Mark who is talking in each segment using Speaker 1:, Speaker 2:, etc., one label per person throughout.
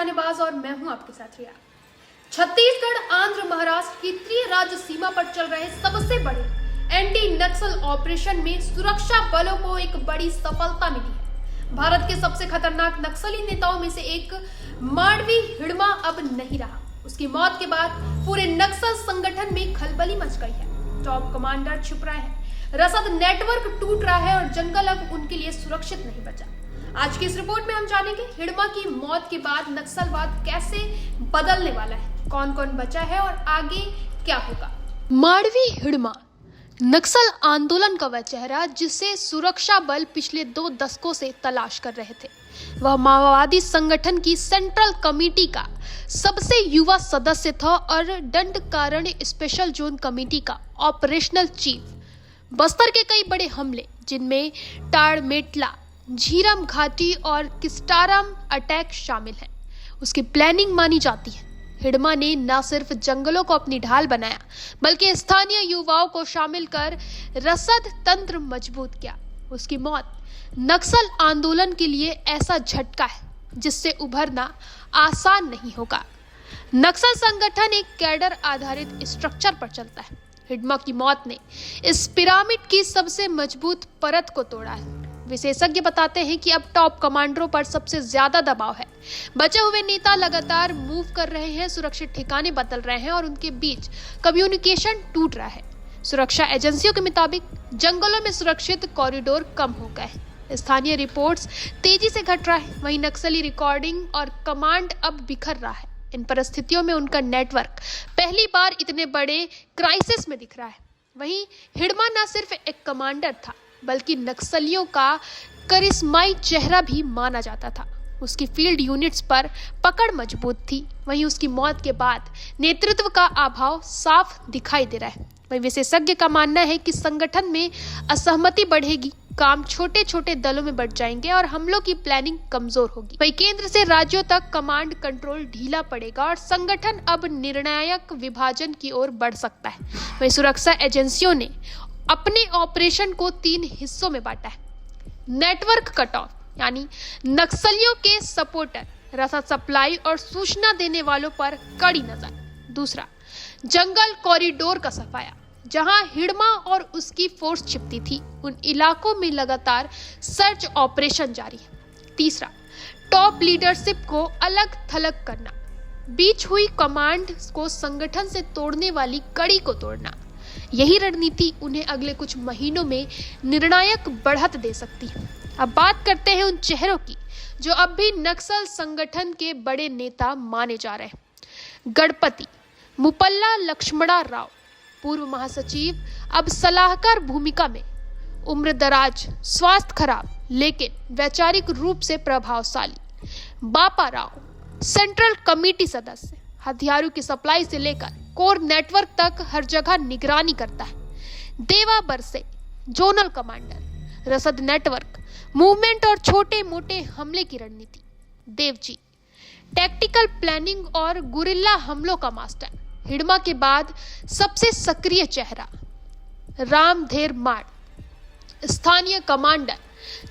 Speaker 1: शाहनवाज और मैं हूं आपके साथ रिया। छत्तीसगढ़ आंध्र महाराष्ट्र की त्रिराज्य सीमा पर चल रहे सबसे बड़े एंटी नक्सल ऑपरेशन में सुरक्षा बलों को एक बड़ी सफलता मिली है। भारत के सबसे खतरनाक नक्सली नेताओं में से एक मांडवी हिड़मा अब नहीं रहा। उसकी मौत के बाद पूरे नक्सल संगठन में खलबली मच गई है। टॉप कमांडर छुप रहे हैं, रसद नेटवर्क टूट रहा है और जंगल अब उनके लिए सुरक्षित नहीं बचा। आज की इस रिपोर्ट में हम जानेंगे हिड़मा की मौत के बाद नक्सलवाद कैसे बदलने वाला है, कौन कौन बचा है और आगे क्या होगा। मांडवी हिड़मा नक्सल आंदोलन का वह चेहरा जिसे सुरक्षा बल पिछले 2 दशकों से तलाश कर रहे थे। वह माओवादी संगठन की सेंट्रल कमेटी का सबसे युवा सदस्य था और दंडकारण्य स्पेशल जोन कमेटी का ऑपरेशनल चीफ। बस्तर के कई बड़े हमले जिनमें टाड़मेटला, झीरम घाटी और किस्टारम अटैक शामिल हैं, उसकी प्लानिंग मानी जाती है। हिड़मा ने न सिर्फ जंगलों को अपनी ढाल बनाया बल्कि स्थानीय युवाओं को शामिल कर रसद तंत्र मजबूत किया। उसकी मौत नक्सल आंदोलन के लिए ऐसा झटका है जिससे उभरना आसान नहीं होगा। नक्सल संगठन एक कैडर आधारित स्ट्रक्चर पर चलता है। हिड़मा की मौत ने इस पिरामिड की सबसे मजबूत परत को तोड़ा है। विशेषज्ञ बताते हैं कि अब टॉप कमांडरों पर सबसे ज्यादा दबाव है। बचे हुए नेता लगातार मूव कर रहे हैं, सुरक्षित ठिकाने बदल रहे हैं और उनके बीच कम्युनिकेशन टूट रहा है। सुरक्षा एजेंसियों के मुताबिक जंगलों में सुरक्षित कॉरिडोर कम हो गए। स्थानीय रिपोर्ट्स तेजी से घट रहा है, वहीं नक्सली रिकॉर्डिंग और कमांड अब बिखर रहा है। इन परिस्थितियों में उनका नेटवर्क पहली बार इतने बड़े क्राइसिस में दिख रहा है। वहीं हिड़मा न सिर्फ एक कमांडर था बल्कि नक्सलियों का करिश्माई चेहरा भी माना जाता था। उसकी फील्ड यूनिट्स पर पकड़ मजबूत थी। वहीं उसकी मौत के बाद नेतृत्व का अभाव साफ दिखाई दे रहा है। वहीं विशेषज्ञ का मानना है कि संगठन में असहमति बढ़ेगी, काम छोटे छोटे दलों में बढ़ जाएंगे और हमलों की प्लानिंग कमजोर होगी। वहीं केंद्र से राज्यों तक कमांड कंट्रोल ढीला पड़ेगा और संगठन अब निर्णायक विभाजन की ओर बढ़ सकता है। वहीं सुरक्षा एजेंसियों ने अपने ऑपरेशन को 3 हिस्सों में बांटा है। नेटवर्क कट ऑफ यानी नक्सलियों के सपोर्टर, रसद सप्लाई और सूचना देने वालों पर कड़ी नजर। दूसरा, जंगल कॉरिडोर का सफाया, जहां हिड़मा और उसकी फोर्स छिपती थी उन इलाकों में लगातार सर्च ऑपरेशन जारी है। तीसरा, टॉप लीडरशिप को अलग थलग करना, बीच हुई कमांड को संगठन से तोड़ने वाली कड़ी को तोड़ना। यही रणनीति उन्हें अगले कुछ महीनों में निर्णायक बढ़त दे सकती है। अब बात करते हैं उन चेहरों की जो अब भी नक्सल संगठन के बड़े नेता माने जा रहे हैं। गणपति मुपल्ला लक्ष्मणा राव, पूर्व महासचिव, अब सलाहकार भूमिका में। उम्र दराज, स्वास्थ्य खराब लेकिन वैचारिक रूप से प्रभावशाली। बापा राव, सेंट्रल कमेटी सदस्य, हथियारों की सप्लाई से लेकर कोर नेटवर्क तक हर जगह निगरानी करता है। देवा बरसे, जोनल कमांडर, रसद नेटवर्क, मूवमेंट और छोटे मोटे हमले की रणनीति। देवजी, टैक्टिकल प्लानिंग और गुरिल्ला हमलों का मास्टर। हिड़मा के बाद सबसे सक्रिय चेहरा। रामधेर माड़, स्थानीय कमांडर,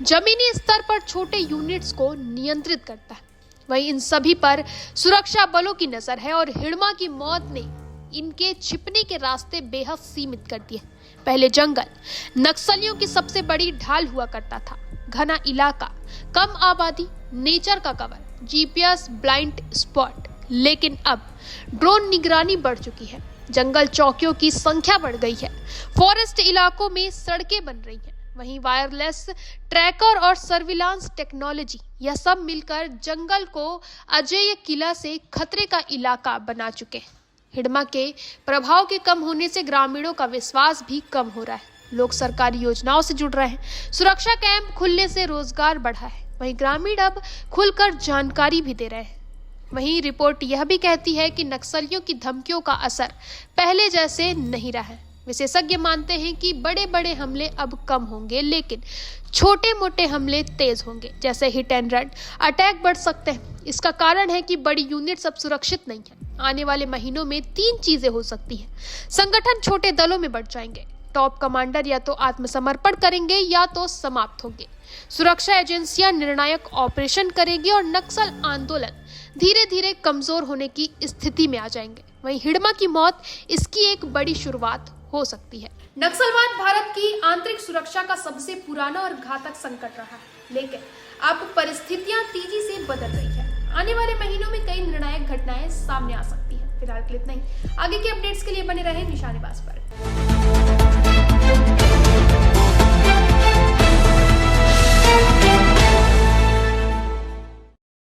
Speaker 1: जमीनी स्तर पर छोटे यूनिट्स को नियंत्रित करता है। वहीं इन सभी पर सुरक्षा बलों की नजर है और हिड़मा की मौत ने इनके छिपने के रास्ते बेहद सीमित कर दिए। पहले जंगल नक्सलियों की सबसे बड़ी ढाल हुआ करता था। घना इलाका, कम आबादी, नेचर का कवर, जीपीएस ब्लाइंड स्पॉट। लेकिन अब ड्रोन निगरानी बढ़ चुकी है, जंगल चौकियों की संख्या बढ़ गई है, फॉरेस्ट इलाकों में सड़कें बन रही हैं। वहीं वायरलेस ट्रैकर और सर्विलांस टेक्नोलॉजी, यह सब मिलकर जंगल को अजेय किला से खतरे का इलाका बना चुके हैं। हिड़मा के प्रभाव के कम होने से ग्रामीणों का विश्वास भी कम हो रहा है। लोग सरकारी योजनाओं से जुड़ रहे हैं, सुरक्षा कैंप खुलने से रोजगार बढ़ा है। वहीं ग्रामीण अब खुलकर जानकारी भी दे रहे हैं। वहीं रिपोर्ट यह भी कहती है कि नक्सलियों की धमकियों का असर पहले जैसे नहीं रहा है। विशेषज्ञ मानते हैं कि बड़े बड़े हमले अब कम होंगे लेकिन छोटे मोटे हमले तेज होंगे, जैसे हिट एंड रन अटैक बढ़ सकते हैं। इसका कारण है कि बड़ी यूनिट्स अब सुरक्षित नहीं है। आने वाले महीनों में 3 चीजें हो सकती हैं। संगठन छोटे दलों में बढ़ जाएंगे, टॉप कमांडर या तो आत्मसमर्पण करेंगे या तो समाप्त होंगे। सुरक्षा एजेंसियां निर्णायक ऑपरेशन करेंगी और नक्सल आंदोलन धीरे धीरे कमजोर होने की स्थिति में आ जाएंगे। वहीं हिडमा की मौत इसकी एक बड़ी शुरुआत हो सकती है। नक्सलवाद भारत की आंतरिक सुरक्षा का सबसे पुराना और घातक संकट रहा है, लेकिन अब परिस्थितियां तेजी से बदल रही है। आने वाले महीनों में कई निर्णायक घटनाएं सामने आ सकती है। फिलहाल के लिए इतना ही। आगे के अपडेट्स के लिए बने रहें निशानेबाज पर।